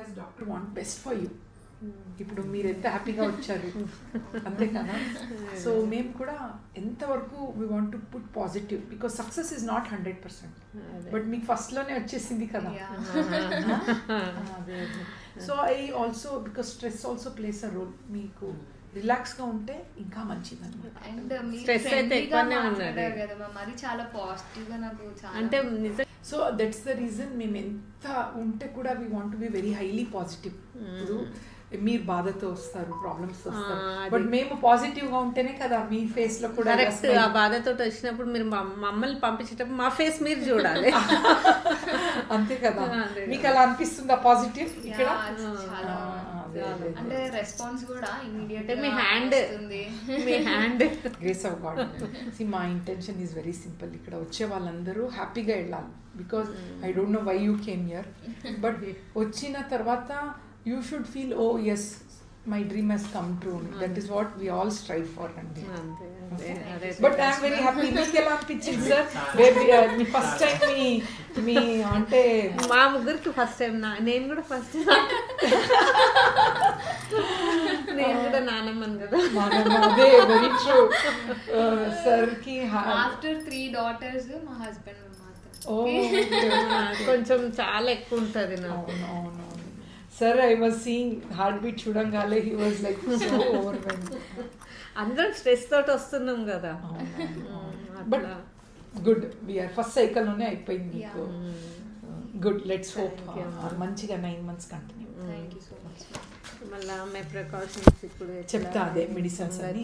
As doctor want best for you. ఇప్పుడు మీరు ఎంత హ్యాపీగా వచ్చారు అంతే కదా. సో మేము కూడా ఎంతవరకు we want to put positive, because success is not 100%, but మీకు ఫస్ట్లోనే వచ్చేసింది కదా. So I also because stress also plays a role. మీకు రిలాక్స్గా ఉంటే ఇంకా మంచిది అనమాట. అండ్ స్ట్రెస్ అయితే ఎక్కువనే ఉన్నది కదా మరి, చాలా పాజిటివ్గా నాకు చాలా అంటే నిజం. సో దట్స్ ద రీజన్ మేము ఎంత ఉంటే కూడా we want to be very highly positive. ఇప్పుడు మీరు బాధతో వస్తారు, ప్రాబ్లమ్స్ వస్తారు, బట్ మేము పాజిటివ్ గా ఉంటేనే కదా మీ ఫేస్ లో కూడా కరెక్ట్. ఆ బాధతో వచ్చినప్పుడు మీరు మమ్మల్ని పంపించేటప్పుడు మా ఫేస్ మీరు చూడాలి. అంతే కదా. మీకు అలా అనిపిస్తుందా పాజిటివ్ ఇక్కడ? అంటే రెస్పాన్స్ కూడా ఇమిడియట్ మీ హ్యాండ్ మీ hand grace of God. See మా ఇంటెన్షన్ ఈజ్ వెరీ సింపుల్. ఇక్కడ వచ్చే వాళ్ళందరూ హ్యాపీగా వెళ్ళాలి. Because I don't know why you came here, but వచ్చిన తర్వాత you should feel, oh yes, my dream has come true. That is what we all strive for. But I am very happy. మీకు ఎలా అనిపించింది sir? మీ first time మీ అంటే మా ముగ్గురికి first time. నేను కూడా ఫస్ట్ నేను కూడా నానమ్మను కదా. అదే వెరీ ట్రూ. సార్ కి ఆఫ్టర్ 3 daughters మా హస్బెండ్ కొంచెం చాలా ఎక్కువ ఉంటుంది నాకు. Sir, I was seeing heartbeat చూడంగానే he was like so overwhelmed. అందరం స్ట్రెస్ తోటి వస్తున్నాం కదా. But good, we are first cycle లోనే అయిపోయింది మీకు. గుడ్, లెట్స్ హోప్ మంచిగా 9 months continue. Thank you so much. మళ్ళీ మే ప్రికాషన్స్ ఇప్పుడు చెప్తా, అదే మెడిసిన్స్ అని